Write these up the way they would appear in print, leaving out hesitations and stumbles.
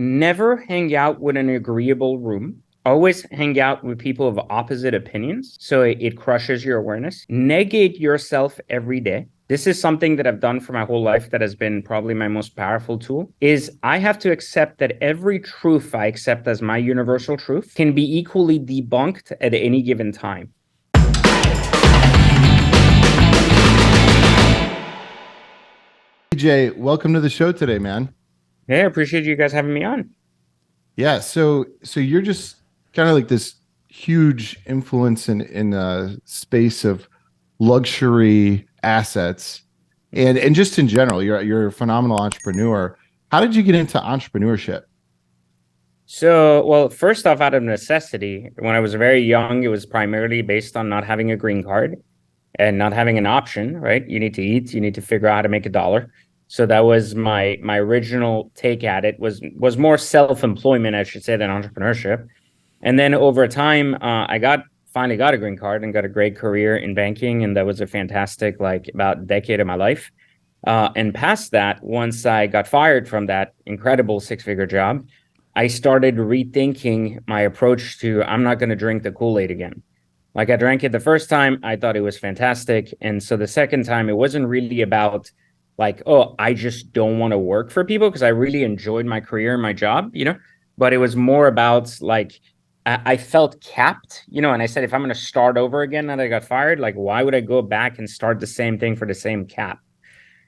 never hang out with an agreeable room. Always hang out with people of opposite opinions. So it crushes your awareness. Negate yourself every day. This is something that I've done for my whole life that has been probably my most powerful tool is I have to accept that every truth I accept as my universal truth can be equally debunked at any given time. Jay, welcome to the show today, man. Yeah, I appreciate you guys having me on. Yeah, so you're just kind of like this huge influence in a space of luxury assets and just in general, you're a phenomenal entrepreneur. How did you get into entrepreneurship? So, well, first off, out of necessity, when I was very young, it was primarily based on not having a green card and not having an option, right? You need to eat, you need to figure out how to make a dollar. So that was my original take at it was more self-employment, I should say, than entrepreneurship. And then over time, finally got a green card and got a great career in banking, and that was a fantastic about decade of my life. And past that, once I got fired from that incredible six-figure job, I started rethinking my approach to I'm not going to drink the Kool-Aid again. Like I drank it the first time, I thought it was fantastic. And so the second time, it wasn't really about oh, I just don't want to work for people because I really enjoyed my career and my job, but it was more about I felt capped, and I said, if I'm going to start over again now that I got fired, why would I go back and start the same thing for the same cap?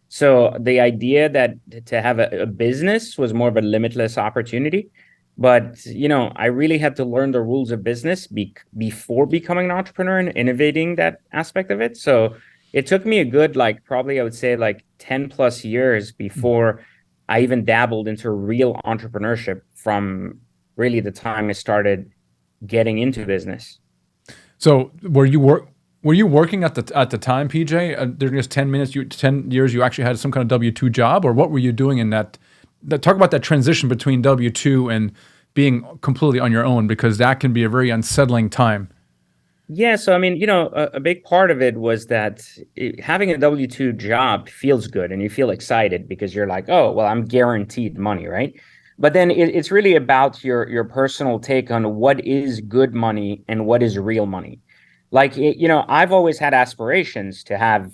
So the idea that to have a business was more of a limitless opportunity. But, I really had to learn the rules of business before becoming an entrepreneur and innovating that aspect of it. So it took me a good, probably I would say 10 plus years before I even dabbled into real entrepreneurship from really the time I started getting into business. So were you working at the time, PJ? During this 10 years, you actually had some kind of W-2 job, or what were you doing in that? Talk about that transition between W-2 and being completely on your own, because that can be a very unsettling time. Yeah, so I mean, a big part of it was that having a W-2 job feels good and you feel excited because you're like, oh, well, I'm guaranteed money, right? But then it's really about your personal take on what is good money and what is real money. I've always had aspirations to have,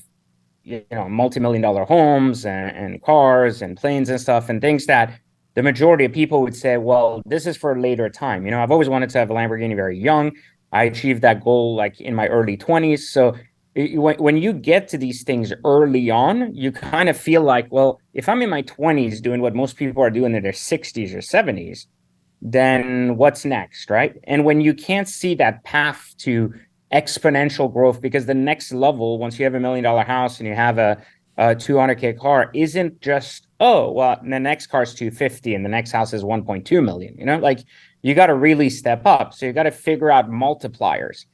multi-million dollar homes and cars and planes and stuff and things that the majority of people would say, well, this is for a later time. I've always wanted to have a Lamborghini very young. I achieved that goal in my early 20s. So when you get to these things early on, you kind of feel like, well, if I'm in my 20s doing what most people are doing in their 60s or 70s, then what's next, right? And when you can't see that path to exponential growth, because the next level, once you have $1 million house and you have a 200K car, isn't just, oh, well, the next car is 250 and the next house is 1.2 million, you got to really step up. So you got to figure out multipliers.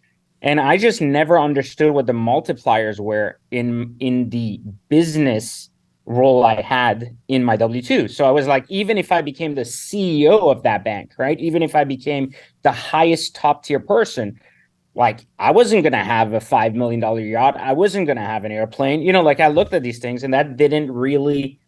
And I just never understood what the multipliers were in the business role I had in my W-2. So I was like, even if I became the CEO of that bank, right? Even if I became the highest top tier person, I wasn't going to have a $5 million yacht. I wasn't going to have an airplane. I looked at these things and that didn't really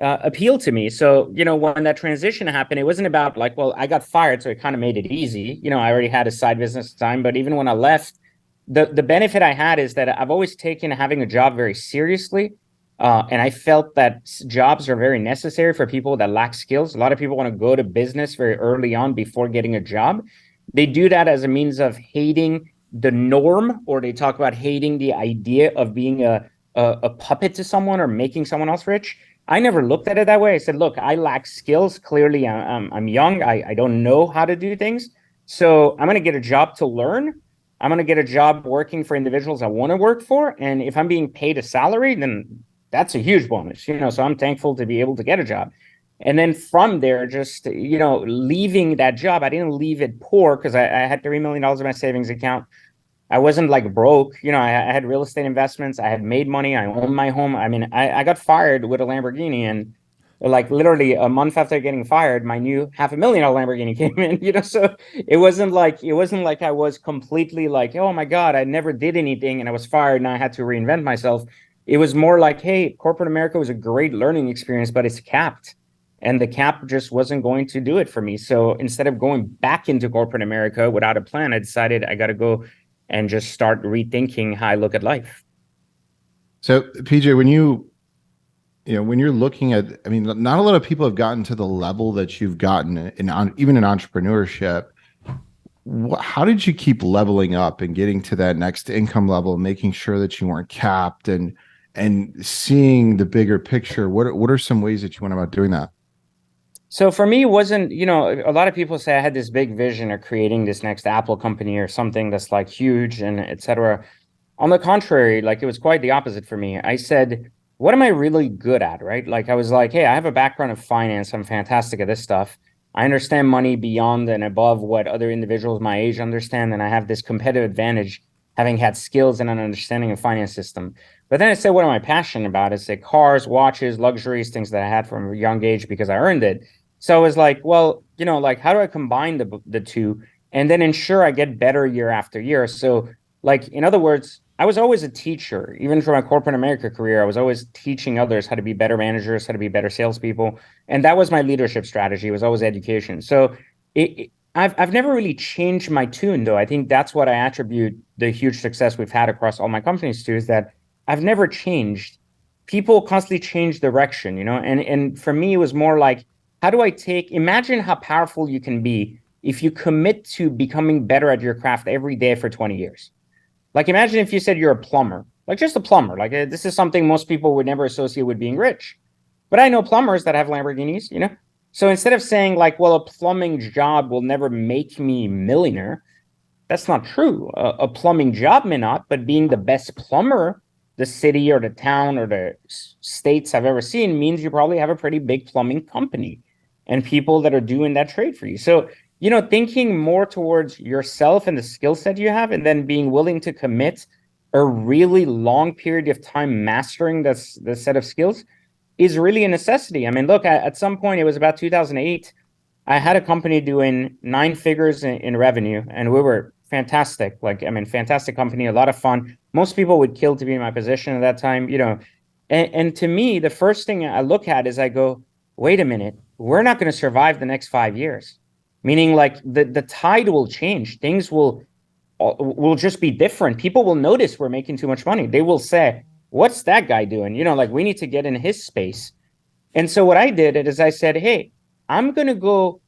appeal to me. So, when that transition happened, it wasn't about well, I got fired, so it kind of made it easy. I already had a side business at the time, but even when I left, the benefit I had is that I've always taken having a job very seriously. And I felt that jobs are very necessary for people that lack skills. A lot of people want to go to business very early on before getting a job. They do that as a means of hating the norm, or they talk about hating the idea of being a puppet to someone or making someone else rich. I never looked at it that way. I said, look, I lack skills. Clearly, I'm young. I don't know how to do things. So I'm going to get a job to learn. I'm going to get a job working for individuals I want to work for. And if I'm being paid a salary, then that's a huge bonus, so I'm thankful to be able to get a job. And then from there, just, leaving that job, I didn't leave it poor because I had $3 million in my savings account. I wasn't broke. I had real estate investments. I had made money. I owned my home. I mean, I got fired with a Lamborghini, and literally a month after getting fired, my new $500,000 Lamborghini came in, so it wasn't like I was completely oh my God, I never did anything and I was fired and I had to reinvent myself. It was more like, hey, corporate America was a great learning experience, but it's capped. and the cap just wasn't going to do it for me. So instead of going back into corporate America without a plan, I decided I got to go and just start rethinking how I look at life. So PJ, when when you're looking at, I mean, not a lot of people have gotten to the level that you've gotten even in entrepreneurship. How did you keep leveling up and getting to that next income level, making sure that you weren't capped and seeing the bigger picture? What are some ways that you went about doing that? So for me, it wasn't, a lot of people say I had this big vision of creating this next Apple company or something that's like huge and et cetera. On the contrary, like it was quite the opposite for me. I said, what am I really good at, right? Like I was like, hey, I have a background of finance. I'm fantastic at this stuff. I understand money beyond and above what other individuals my age understand. And I have this competitive advantage having had skills and an understanding of finance system. But then I said, what am I passionate about? I said cars, watches, luxuries, things that I had from a young age because I earned it. So I was like, well, like how do I combine the two and then ensure I get better year after year? So like, in other words, I was always a teacher, even for my corporate America career. I was always teaching others how to be better managers, how to be better salespeople. And that was my leadership strategy. It was always education. So I've never really changed my tune, though. I think that's what I attribute the huge success we've had across all my companies to, is that I've never changed. People constantly change direction, and for me, it was more like, how do I imagine how powerful you can be if you commit to becoming better at your craft every day for 20 years. Like imagine if you said you're a plumber, like just a plumber, like this is something most people would never associate with being rich. But I know plumbers that have Lamborghinis, So instead of saying like, well, a plumbing job will never make me millionaire, that's not true. A plumbing job may not, but being the best plumber the city or the town or the states I've ever seen means you probably have a pretty big plumbing company and people that are doing that trade for you. So, thinking more towards yourself and the skill set you have, and then being willing to commit a really long period of time mastering the set of skills is really a necessity. I mean, look, at some point, it was about 2008, I had a company doing 9 figures in revenue, and we were fantastic. Fantastic company, a lot of fun. Most people would kill to be in my position at that time, And to me, the first thing I look at is I go, wait a minute, we're not going to survive the next 5 years. Meaning like the tide will change. Things will just be different. People will notice we're making too much money. They will say, what's that guy doing? We need to get in his space. And so what I did is I said, hey, I'm going to go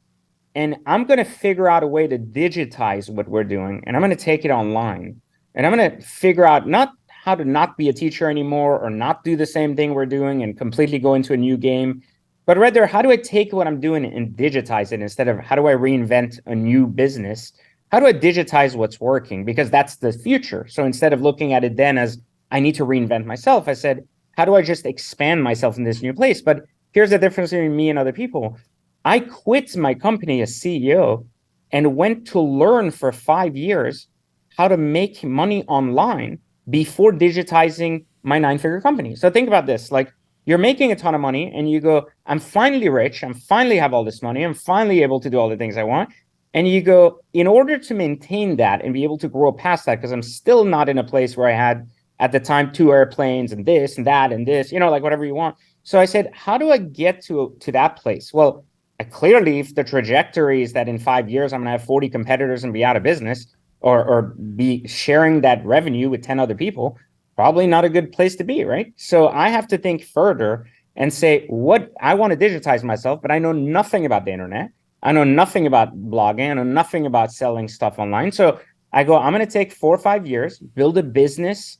and I'm going to figure out a way to digitize what we're doing. And I'm going to take it online. And I'm going to figure out not how to not be a teacher anymore or not do the same thing we're doing and completely go into a new game, but rather, how do I take what I'm doing and digitize it instead of how do I reinvent a new business? How do I digitize what's working? Because that's the future. So instead of looking at it then as I need to reinvent myself, I said, how do I just expand myself in this new place? But here's the difference between me and other people. I quit my company as CEO and went to learn for 5 years how to make money online before digitizing my 9-figure company. So think about this, like you're making a ton of money and you go, I'm finally rich. I'm finally have all this money. I'm finally able to do all the things I want. And you go, in order to maintain that and be able to grow past that, because I'm still not in a place where I had at the time 2 airplanes and this and that and this, like whatever you want. So I said, how do I get to that place? Well, clearly, if the trajectory is that in 5 years, I'm going to have 40 competitors and be out of business or be sharing that revenue with 10 other people, probably not a good place to be, right? So I have to think further and say, what I want to digitize myself, but I know nothing about the internet. I know nothing about blogging. I know nothing about selling stuff online. So I go, I'm going to take 4 or 5 years, build a business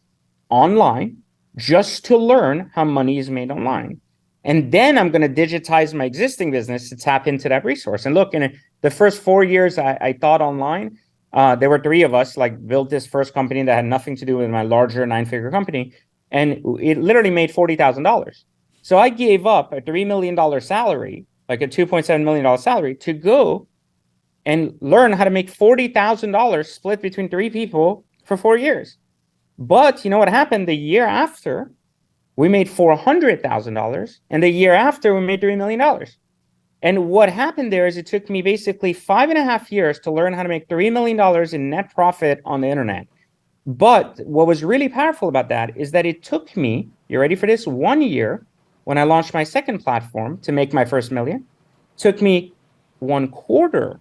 online just to learn how money is made online. And then I'm going to digitize my existing business to tap into that resource. And look, in the first 4 years I thought online, there were 3 of us built this first company that had nothing to do with my larger 9-figure company. And it literally made $40,000. So I gave up a $3 million salary, like a $2.7 million salary, to go and learn how to make $40,000 split between 3 people for 4 years. But you know what happened? The year after, we made $400,000, and the year after, we made $3 million. And what happened there is it took me basically 5.5 years to learn how to make $3 million in net profit on the internet. But what was really powerful about that is that it took me, you ready for this, 1 year when I launched my second platform to make my first million. Took me 1/4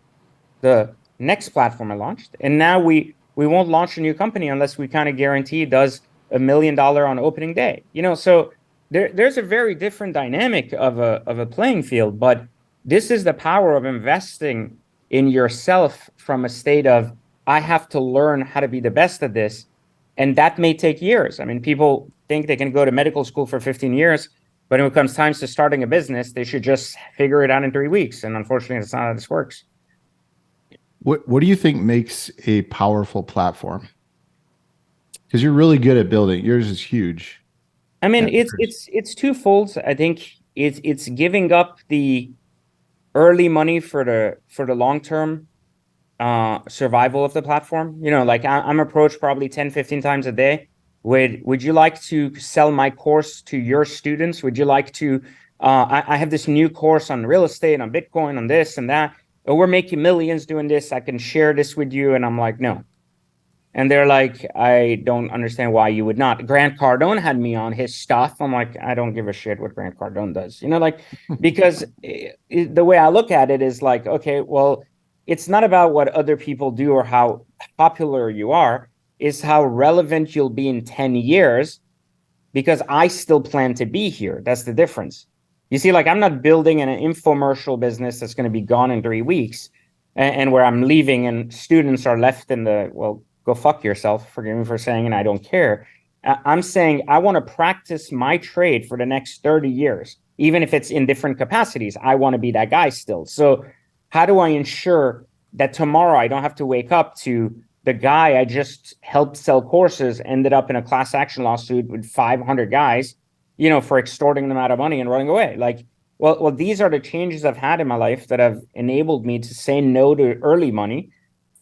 the next platform I launched. And now we won't launch a new company unless we kind of guarantee it does $1 million on opening day. So there's a very different dynamic of a playing field, but this is the power of investing in yourself from a state of I have to learn how to be the best at this. And that may take years. I mean, people think they can go to medical school for 15 years, but when it comes time to starting a business, they should just figure it out in 3 weeks. And unfortunately, that's not how this works. What do you think makes a powerful platform? Because you're really good at building. Yours is huge. I mean, it's twofold. I think it's giving up the early money for the long term survival of the platform. Like I'm approached probably 10, 15 times a day. Would you like to sell my course to your students? Would you like to I have this new course on real estate, on Bitcoin, on this and that. Oh, we're making millions doing this. I can share this with you. And I'm like, no. And they're like, I don't understand why you would not. Grant Cardone had me on his stuff. I'm like, I don't give a shit what Grant Cardone does. Because the way I look at it is like, okay, well, it's not about what other people do or how popular you are, it's how relevant you'll be in 10 years because I still plan to be here. That's the difference. You see, like I'm not building an infomercial business that's going to be gone in 3 weeks and where I'm leaving and students are left in the, well, go fuck yourself. Forgive me for saying, and I don't care. I'm saying I want to practice my trade for the next 30 years, even if it's in different capacities. I want to be that guy still. So how do I ensure that tomorrow I don't have to wake up to the guy I just helped sell courses ended up in a class action lawsuit with 500 guys, for extorting them out of money and running away? Like, well, these are the changes I've had in my life that have enabled me to say no to early money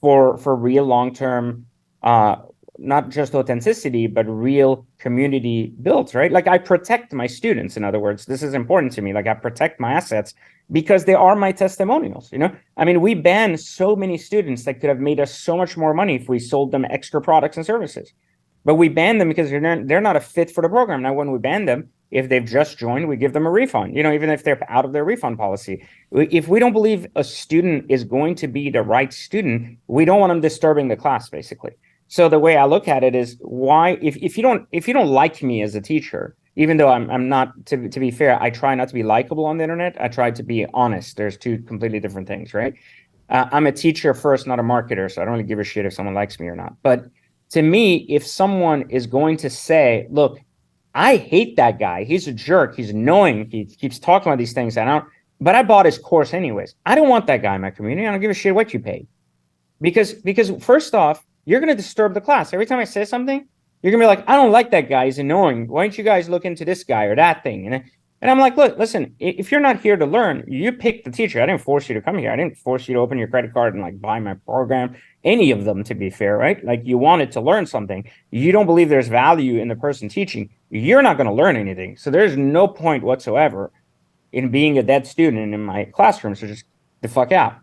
for real long-term, not just authenticity, but real community built, right? Like I protect my students. In other words, this is important to me. Like I protect my assets because they are my testimonials. I mean, we banned so many students that could have made us so much more money if we sold them extra products and services. But we banned them because they're not a fit for the program. Now, when we ban them, if they've just joined, we give them a refund, even if they're out of their refund policy. If we don't believe a student is going to be the right student, we don't want them disturbing the class, basically. So the way I look at it is why, if you don't like me as a teacher, even though I'm not, to be fair, I try not to be likable on the internet. I try to be honest. There's two completely different things, right? I'm a teacher first, not a marketer. So I don't really give a shit if someone likes me or not. But to me, if someone is going to say, look, I hate that guy. He's a jerk. He's annoying. He keeps talking about these things. But I bought his course anyways. I don't want that guy in my community. I don't give a shit what you paid. Because first off, you're going to disturb the class. Every time I say something, you're going to be like, I don't like that guy. He's annoying. Why don't you guys look into this guy or that thing? And I'm like, look, listen, if you're not here to learn, you pick the teacher. I didn't force you to come here. I didn't force you to open your credit card and like buy my program. Any of them, to be fair, right? Like you wanted to learn something. You don't believe there's value in the person teaching. You're not going to learn anything. So there's no point whatsoever in being a dead student in my classroom. So just the fuck out.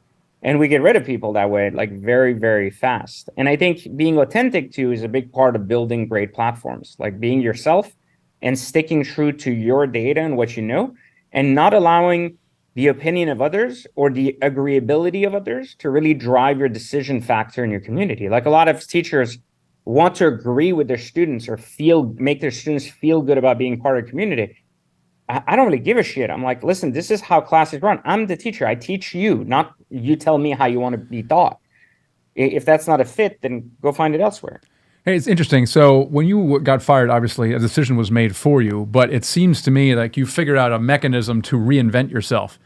And we get rid of people that way, like very, very fast. And I think being authentic too is a big part of building great platforms, like being yourself and sticking true to your data and what you know, and not allowing the opinion of others or the agreeability of others to really drive your decision factor in your community. Like a lot of teachers want to agree with their students or make their students feel good about being part of the community. I don't really give a shit. I'm like, listen, this is how classes run. I'm the teacher. I teach you, not you tell me how you want to be taught. If that's not a fit, then go find it elsewhere. Hey, it's interesting. So when you got fired, obviously a decision was made for you, but it seems to me like you figured out a mechanism to reinvent yourself.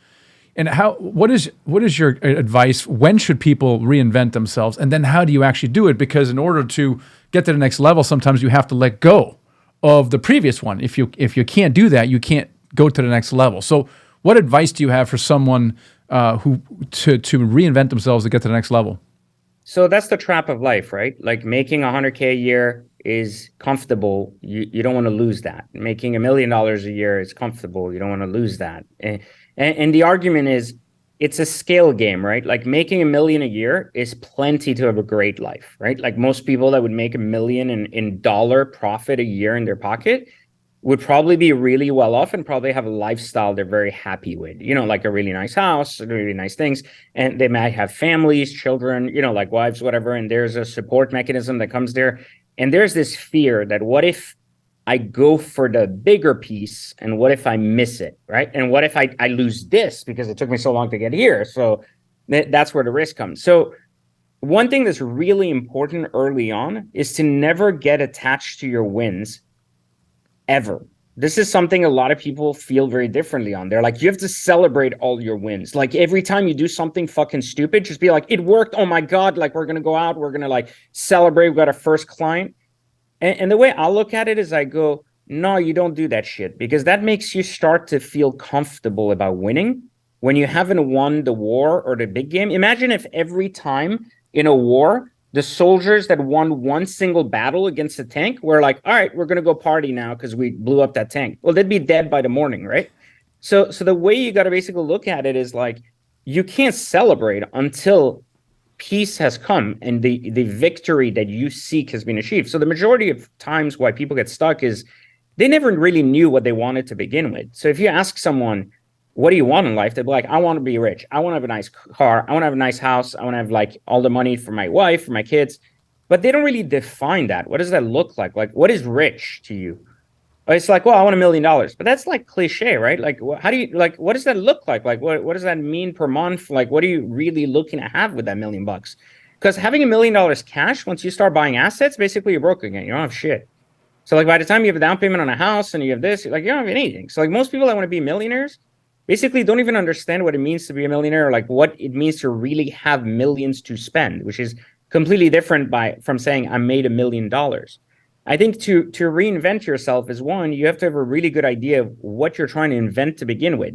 And what is your advice? When should people reinvent themselves? And then how do you actually do it? Because in order to get to the next level, sometimes you have to let go of the previous one. If you can't do that, you can't go to the next level. So what advice do you have for someone who to reinvent themselves to get to the next level? So that's the trap of life, right? Like making $100K a year is comfortable. You don't want to lose that. Making $1 million a year is comfortable. You don't want to lose that. And the argument is it's a scale game, right? Like making $1 million a year is plenty to have a great life, right? Like most people that would make $1 million in dollar profit a year in their pocket, would probably be really well off and probably have a lifestyle they're very happy with, like a really nice house, really nice things. And they might have families, children, like wives, whatever. And there's a support mechanism that comes there. And there's this fear that what if I go for the bigger piece and what if I miss it, right? And what if I lose this because it took me so long to get here? So that's where the risk comes. So one thing that's really important early on is to never get attached to your wins ever. This is something a lot of people feel very differently on. They're like, you have to celebrate all your wins. Like every time you do something fucking stupid, just be like, it worked. Oh my God. Like we're going to go out. We're going to like celebrate. We got our first client. And the way I look at it is I go, no, you don't do that shit, because that makes you start to feel comfortable about winning when you haven't won the war or the big game. Imagine if every time in a war, the soldiers that won one single battle against a tank were like, all right, we're going to go party now because we blew up that tank. Well, they'd be dead by the morning, right? So the way you got to basically look at it is like, you can't celebrate until peace has come and the victory that you seek has been achieved. So the majority of times why people get stuck is they never really knew what they wanted to begin with. So if you ask someone, what do you want in life? They'll be like, I want to be rich. I want to have a nice car. I want to have a nice house. I want to have like all the money for my wife, for my kids. But they don't really define that. What does that look like? Like, what is rich to you? It's like, well, I want $1 million, but that's like cliche, right? Like, how do you, like, what does that look like? Like, what does that mean per month? Like, what are you really looking to have with that $1 million? Because having $1 million cash, once you start buying assets, basically you're broke again. You don't have shit. So like by the time you have a down payment on a house and you have this, like you don't have anything. So like most people that want to be millionaires basically don't even understand what it means to be a millionaire, or like what it means to really have millions to spend, which is completely different from saying I made $1 million. I think to reinvent yourself is one, you have to have a really good idea of what you're trying to invent to begin with,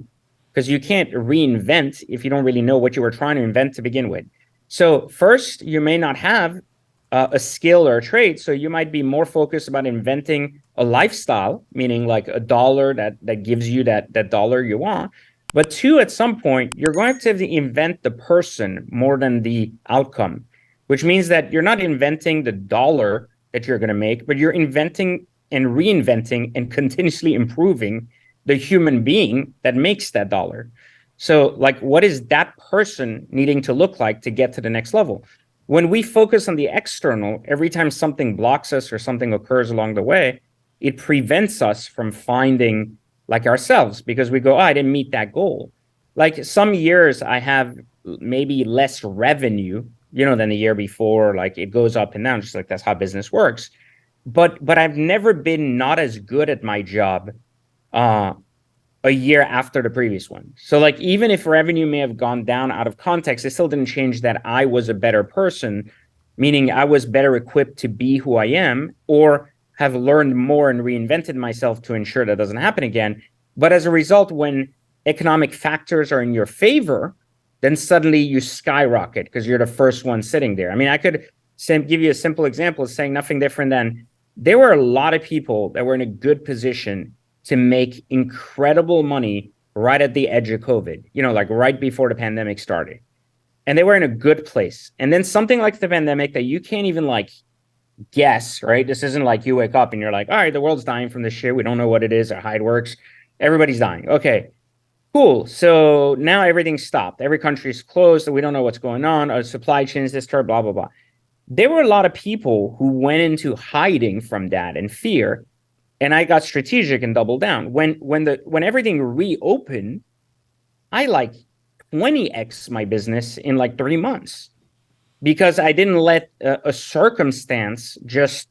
because you can't reinvent if you don't really know what you were trying to invent to begin with. So first, you may not have a skill or a trade, so you might be more focused about inventing a lifestyle, meaning like a dollar that gives you that dollar you want. But two, at some point, you're going to have to invent the person more than the outcome, which means that you're not inventing the dollar that you're going to make, but you're inventing and reinventing and continuously improving the human being that makes that dollar. So like, what is that person needing to look like to get to the next level? When we focus on the external, every time something blocks us or something occurs along the way, it prevents us from finding like ourselves, because we go, oh, I didn't meet that goal. Like some years I have maybe less revenue, than the year before. Like it goes up and down, just like that's how business works. But I've never been not as good at my job a year after the previous one. So like even if revenue may have gone down out of context, it still didn't change that I was a better person, meaning I was better equipped to be who I am, or have learned more and reinvented myself to ensure that doesn't happen again. But as a result, when economic factors are in your favor, then suddenly you skyrocket because you're the first one sitting there. I mean, I could give you a simple example, saying nothing different than there were a lot of people that were in a good position to make incredible money right at the edge of COVID, like right before the pandemic started. And they were in a good place. And then something like the pandemic that you can't even like guess, right? This isn't like you wake up and you're like, all right, the world's dying from this shit. We don't know what it is or how it works. Everybody's dying. Okay, cool. So now everything's stopped. Every country's closed. We don't know what's going on. Our supply chains disturbed, blah, blah, blah. There were a lot of people who went into hiding from that and fear. And I got strategic and doubled down. When everything reopened, I like 20x my business in like 3 months, because I didn't let a circumstance just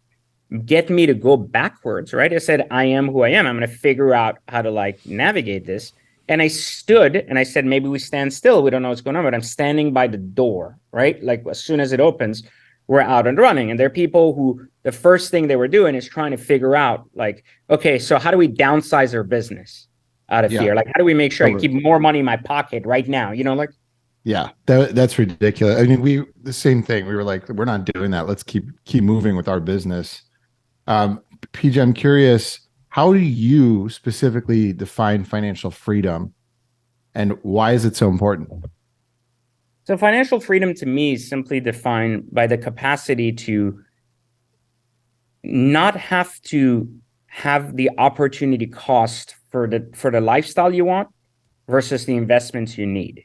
get me to go backwards, right? I said, I am who I am. I'm going to figure out how to like navigate this. And I stood and I said, maybe we stand still. We don't know what's going on, but I'm standing by the door, right? Like as soon as it opens, we're out and running. And there are people who the first thing they were doing is trying to figure out like, okay, so how do we downsize our business out of fear? Like, how do we make sure I keep more money in my pocket right now? Like, yeah, that's ridiculous. I mean, the same thing. We were like, we're not doing that. Let's keep moving with our business. PJ, I'm curious, how do you specifically define financial freedom, and why is it so important? So financial freedom to me is simply defined by the capacity to not have to have the opportunity cost for the lifestyle you want versus the investments you need.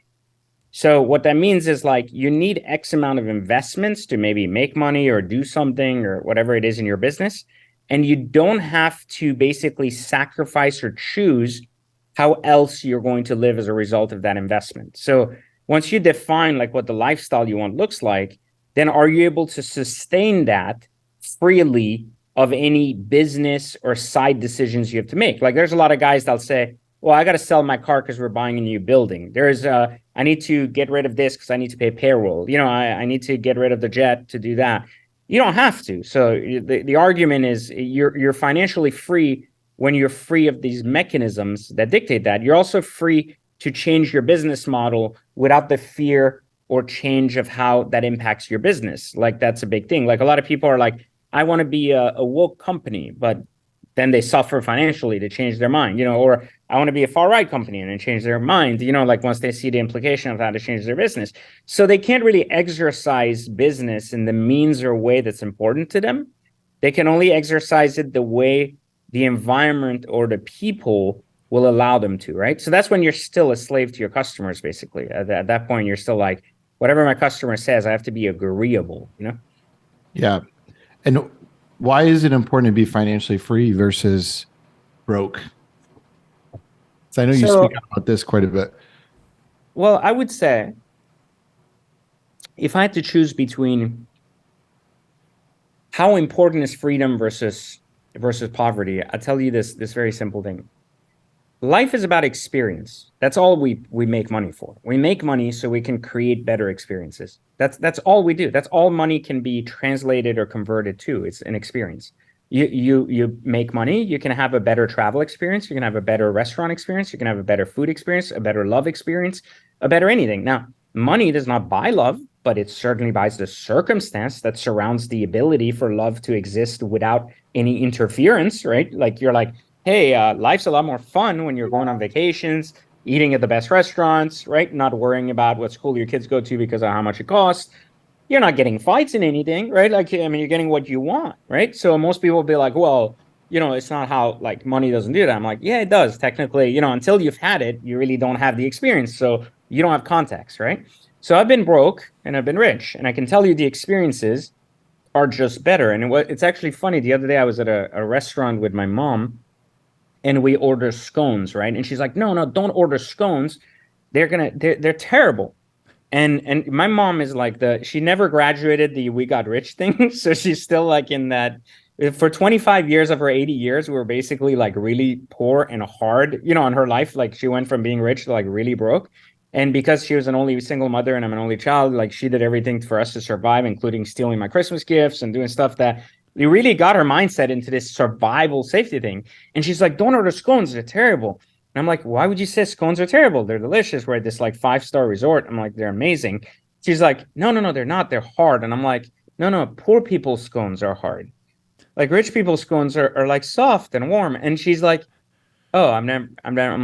So what that means is like you need X amount of investments to maybe make money or do something or whatever it is in your business. And you don't have to basically sacrifice or choose how else you're going to live as a result of that investment. So once you define like what the lifestyle you want looks like, then are you able to sustain that freely of any business or side decisions you have to make? Like there's a lot of guys that'll say, well, I got to sell my car because we're buying a new building. I need to get rid of this because I need to pay payroll. I need to get rid of the jet to do that. You don't have to. So the argument is you're financially free when you're free of these mechanisms that dictate that. You're also free to change your business model without the fear or change of how that impacts your business. Like that's a big thing. Like a lot of people are like, I want to be a woke company, but then they suffer financially to change their mind, or I want to be a far right company and then change their mind, like once they see the implication of how to change their business. So they can't really exercise business in the means or way that's important to them. They can only exercise it the way the environment or the people will allow them to, right? So that's when you're still a slave to your customers, basically. At that point, you're still like, whatever my customer says, I have to be agreeable, Yeah. And why is it important to be financially free versus broke? So I know you speak about this quite a bit. Well, I would say if I had to choose between how important is freedom versus poverty, I'll tell you this very simple thing. Life is about experience. That's all we make money for. We make money so we can create better experiences. That's all we do. That's all money can be translated or converted to. It's an experience. You make money, you can have a better travel experience, you can have a better restaurant experience, you can have a better food experience, a better love experience, a better anything. Now, money does not buy love, but it certainly buys the circumstance that surrounds the ability for love to exist without any interference, right? Like you're like, hey, life's a lot more fun when you're going on vacations, eating at the best restaurants, right? Not worrying about what school your kids go to because of how much it costs. You're not getting fights in anything, right? Like, I mean, you're getting what you want, right? So most people will be like, well, it's not how like money doesn't do that. I'm like, yeah, it does. Technically, until you've had it, you really don't have the experience. So you don't have context, right? So I've been broke and I've been rich, and I can tell you the experiences are just better. And it's actually funny. The other day I was at a restaurant with my mom, and we order scones, right? And she's like, no, don't order scones. They're terrible. And my mom is like she never graduated the we got rich thing. So she's still like in that for 25 years of her 80 years, we were basically like really poor and hard, on her life. Like she went from being rich to like really broke. And because she was an only single mother and I'm an only child, like she did everything for us to survive, including stealing my Christmas gifts and doing stuff that we really got her mindset into this survival safety thing. And she's like, don't order scones. They're terrible. And I'm like, why would you say scones are terrible? They're delicious. We're at this like 5-star resort. I'm like, they're amazing. She's like, no, they're not. They're hard. And I'm like, no, poor people's scones are hard. Like rich people's scones are like soft and warm. And she's like, oh, I'm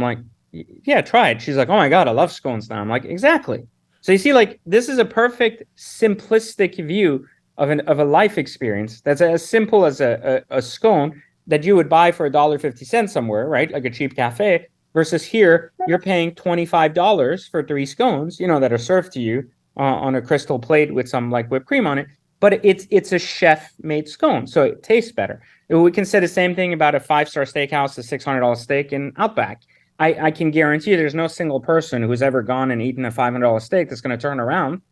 like, yeah, try it. She's like, oh my God, I love scones now. I'm like, exactly. So you see, like, this is a perfect simplistic view of a life experience that's as simple as a scone that you would buy for $1.50 somewhere, right? Like a cheap cafe, versus here, you're paying $25 for 3 scones, that are served to you on a crystal plate with some like whipped cream on it. But it's a chef-made scone, so it tastes better. We can say the same thing about a 5-star steakhouse, a $600 steak in Outback. I can guarantee you there's no single person who's ever gone and eaten a $500 steak that's going to turn around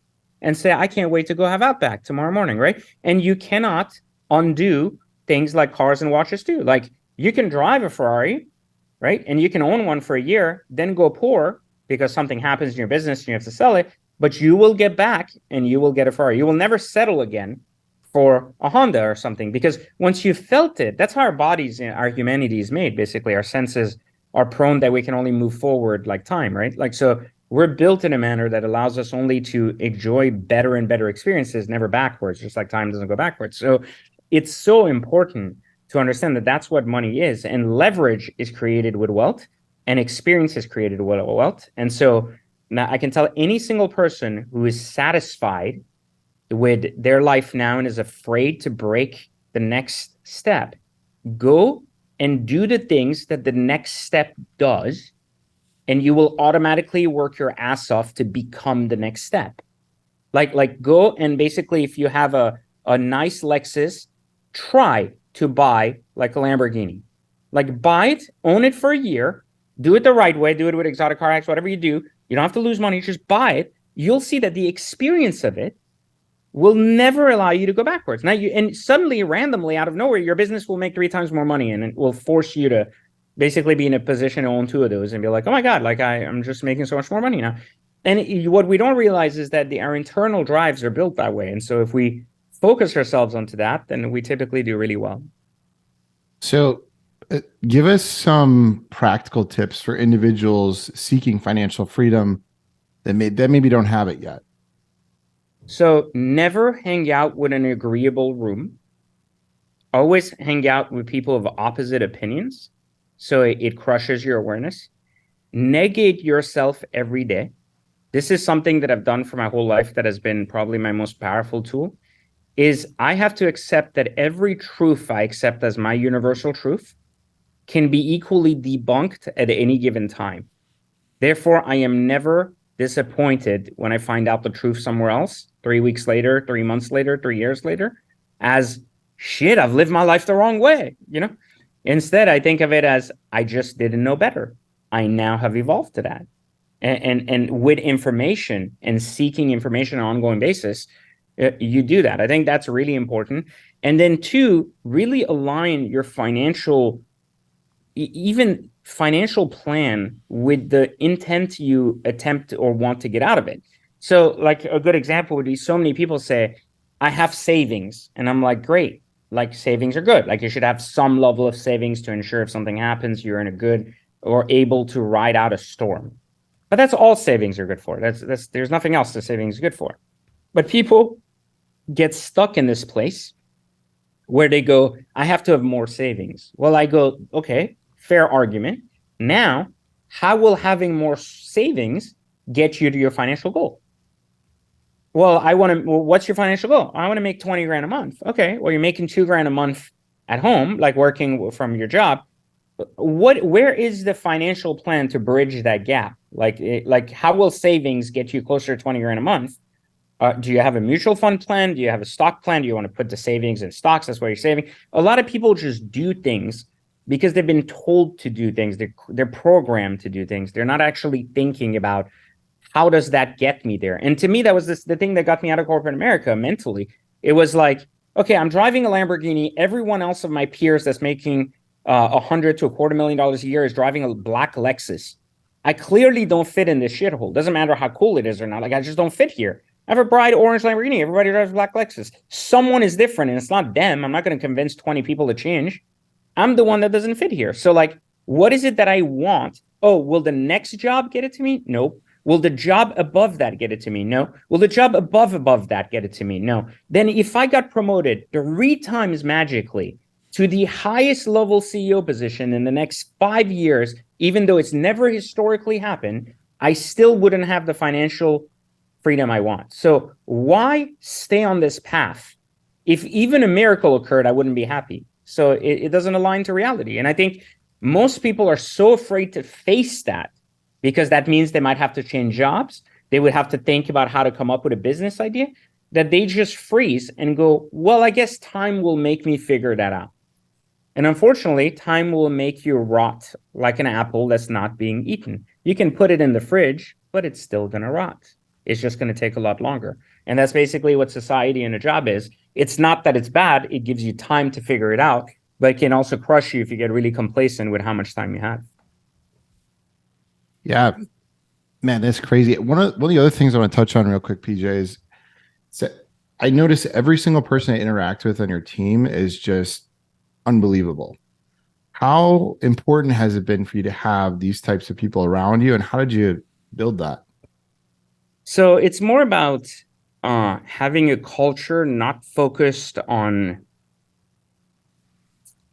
and say, I can't wait to go have Outback tomorrow morning, right? And you cannot undo things like cars and watches do. Like you can drive a Ferrari, right? And you can own one for a year, then go poor because something happens in your business and you have to sell it, but you will get back and you will get a Ferrari. You will never settle again for a Honda or something, because once you felt it, that's how our bodies, our humanity is made. Basically, our senses are prone that we can only move forward like time, right? Like, so we're built in a manner that allows us only to enjoy better and better experiences, never backwards, just like time doesn't go backwards. So it's so important to understand that that's what money is. And leverage is created with wealth, and experience is created with wealth. And so now I can tell any single person who is satisfied with their life now and is afraid to break the next step, go and do the things that the next step does, and you will automatically work your ass off to become the next step. Like go and basically, if you have a nice Lexus, try to buy like a Lamborghini. Like buy it, own it for a year, do it the right way, do it with exotic car acts, whatever you do. You don't have to lose money, just buy it. You'll see that the experience of it will never allow you to go backwards. Now and suddenly, randomly, out of nowhere, your business will make 3 times more money, and it will force you to basically be in a position to own 2 of those and be like, oh my God, like I'm just making so much more money now. And what we don't realize is that our internal drives are built that way. And so if we focus ourselves onto that, then we typically do really well. So give us some practical tips for individuals seeking financial freedom that maybe don't have it yet. So never hang out with an agreeable room. Always hang out with people of opposite opinions, so it crushes your awareness. Negate yourself every day. This is something that I've done for my whole life that has been probably my most powerful tool, is I have to accept that every truth I accept as my universal truth can be equally debunked at any given time. Therefore, I am never disappointed when I find out the truth somewhere else, 3 weeks later, 3 months later, 3 years later, as shit, I've lived my life the wrong way, you know? Instead, I think of it as I just didn't know better. I now have evolved to that. And with information and seeking information on an ongoing basis, you do that. I think that's really important. And then 2, really align your even financial plan with the intent you attempt or want to get out of it. So like a good example would be, so many people say, I have savings. And I'm like, great. Like savings are good. Like you should have some level of savings to ensure if something happens, you're in a good or able to ride out a storm. But that's all savings are good for. There's nothing else that savings is good for. But people get stuck in this place where they go, I have to have more savings. Well, I go, okay, fair argument. Now, how will having more savings get you to your financial goal? Well, what's your financial goal? I want to make 20 grand a month. Okay, well, you're making 2 grand a month at home, like working from your job. Where is the financial plan to bridge that gap? Like how will savings get you closer to 20 grand a month? Do you have a mutual fund plan? Do you have a stock plan? Do you want to put the savings in stocks? That's where you're saving. A lot of people just do things because they've been told to do things. They're programmed to do things. They're not actually thinking about, how does that get me there? And to me, that was the thing that got me out of corporate America mentally. It was like, okay, I'm driving a Lamborghini. Everyone else of my peers that's making $100,000 to $250,000 a year is driving a black Lexus. I clearly don't fit in this shithole. Doesn't matter how cool it is or not. Like I just don't fit here. I have a bright orange Lamborghini. Everybody drives a black Lexus. Someone is different, and it's not them. I'm not going to convince 20 people to change. I'm the one that doesn't fit here. So like, what is it that I want? Oh, will the next job get it to me? Nope. Will the job above that get it to me? No. Will the job above that get it to me? No. Then if I got promoted 3 times magically to the highest level CEO position in the next 5 years, even though it's never historically happened, I still wouldn't have the financial freedom I want. So why stay on this path? If even a miracle occurred, I wouldn't be happy. So it doesn't align to reality. And I think most people are so afraid to face that, because that means they might have to change jobs. They would have to think about how to come up with a business idea, that they just freeze and go, well, I guess time will make me figure that out. And unfortunately, time will make you rot like an apple that's not being eaten. You can put it in the fridge, but it's still going to rot. It's just going to take a lot longer. And that's basically what society and a job is. It's not that it's bad. It gives you time to figure it out, but it can also crush you if you get really complacent with how much time you have. Yeah, man, that's crazy. One of the other things I want to touch on real quick, PJ, is I notice every single person I interact with on your team is just unbelievable. How important has it been for you to have these types of people around you, and how did you build that? So it's more about having a culture not focused on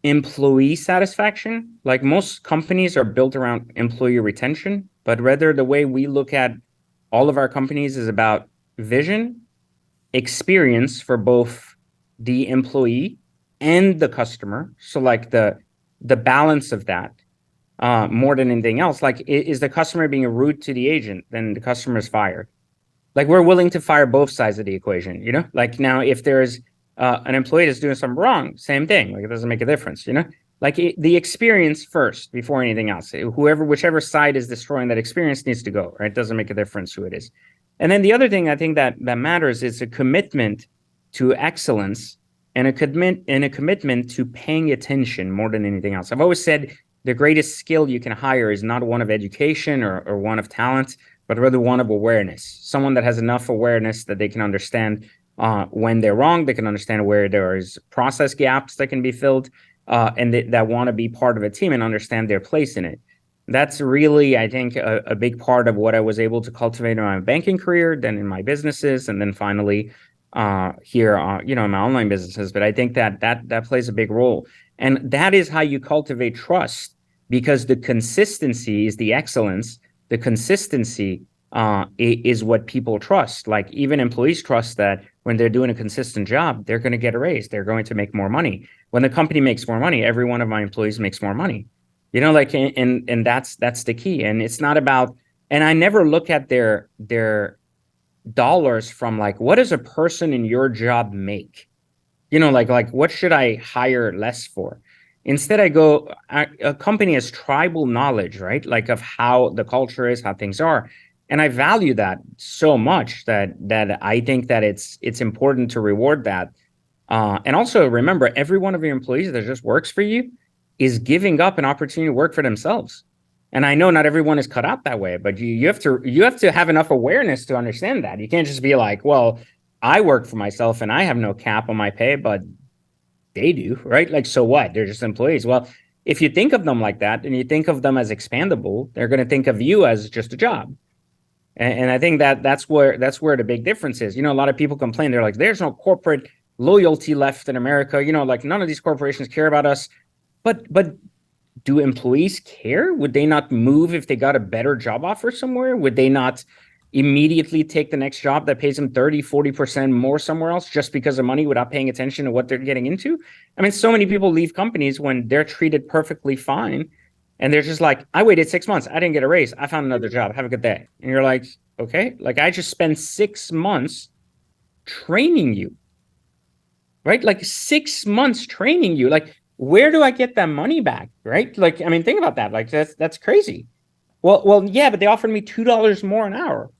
employee satisfaction. Like most companies are built around employee retention, but rather the way we look at all of our companies is about vision, experience for both the employee and the customer. So like the the balance of that more than anything else. Like, is the customer being rude to the agent? Then the customer is fired. Like, we're willing to fire both sides of the equation, you know? Like, now, if there's an employee that's doing something wrong, same thing. Like, it doesn't make a difference, you know? Like, the experience first before anything else. Whichever side is destroying that experience needs to go, right? It doesn't make a difference who it is. And then the other thing I think that matters is a commitment to excellence and a commitment to paying attention more than anything else. I've always said the greatest skill you can hire is not one of education or one of talent, but rather one of awareness. Someone that has enough awareness that they can understand when they're wrong, they can understand where there is process gaps that can be filled, and that want to be part of a team and understand their place in it. That's really, I think, a big part of what I was able to cultivate in my banking career, then in my businesses, and then finally here, in my online businesses. But I think that plays a big role, and that is how you cultivate trust, because the consistency is the excellence. The consistency is what people trust. Like, even employees trust that when they're doing a consistent job, they're going to get a raise. They're going to make more money. When the company makes more money, every one of my employees makes more money. Like, and that's the key. And it's not about, and I never look at their dollars from like, what does a person in your job make? Like what should I hire less for? Instead, I go, a company has tribal knowledge, right? Like, of how the culture is, how things are. And I value that so much that I think that it's important to reward that. And also remember, every one of your employees that just works for you is giving up an opportunity to work for themselves. And I know not everyone is cut out that way, but you have to have enough awareness to understand that. You can't just be like, well, I work for myself and I have no cap on my pay, but they do, right? Like, so what? They're just employees. Well, if you think of them like that and you think of them as expandable, they're going to think of you as just a job. And I think that's where the big difference is. A lot of people complain. They're like, there's no corporate loyalty left in America. Like, none of these corporations care about us. But do employees care? Would they not move if they got a better job offer somewhere? Would they not immediately take the next job that pays them 30-40% more somewhere else just because of money, without paying attention to what they're getting into? I mean, so many people leave companies when they're treated perfectly fine, and they're just like, I waited 6 months, I didn't get a raise, I found another job, have a good day. And you're like, okay, like, I just spent 6 months training you, right? Like, 6 months training you. Like, where do I get that money back, right? Like, I mean, think about that. Like, that's crazy. Well, yeah, but they offered me $2 more an hour.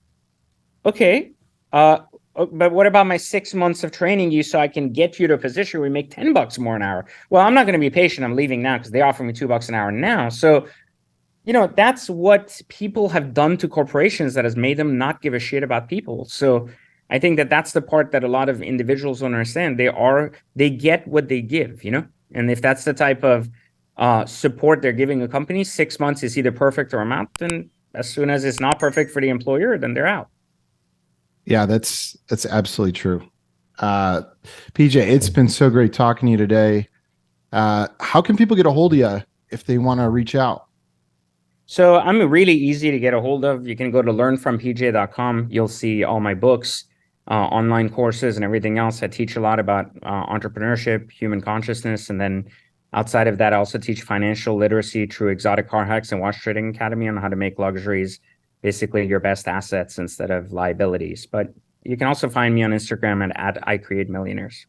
Okay, but what about my 6 months of training you so I can get you to a position where we make $10 more an hour? Well, I'm not going to be patient. I'm leaving now because they offer me $2 an hour now. So, that's what people have done to corporations that has made them not give a shit about people. So I think that's the part that a lot of individuals don't understand. They get what they give, and if that's the type of support they're giving a company, 6 months is either perfect or I'm out. And as soon as it's not perfect for the employer, then they're out. Yeah, that's absolutely true. PJ, it's been so great talking to you today. How can people get a hold of you if they want to reach out? So I'm really easy to get a hold of. You can go to learnfrompj.com. You'll see all my books, online courses, and everything else. I teach a lot about entrepreneurship, human consciousness, and then outside of that, I also teach financial literacy through Exotic Car Hacks and Watch Trading Academy on how to make luxuries basically your best assets instead of liabilities. But you can also find me on Instagram at I Create Millionaires.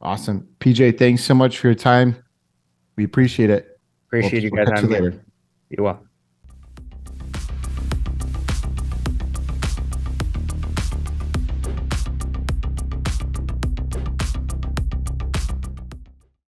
Awesome. PJ, thanks so much for your time. We appreciate it. Appreciate you guys having me. Later. You're welcome.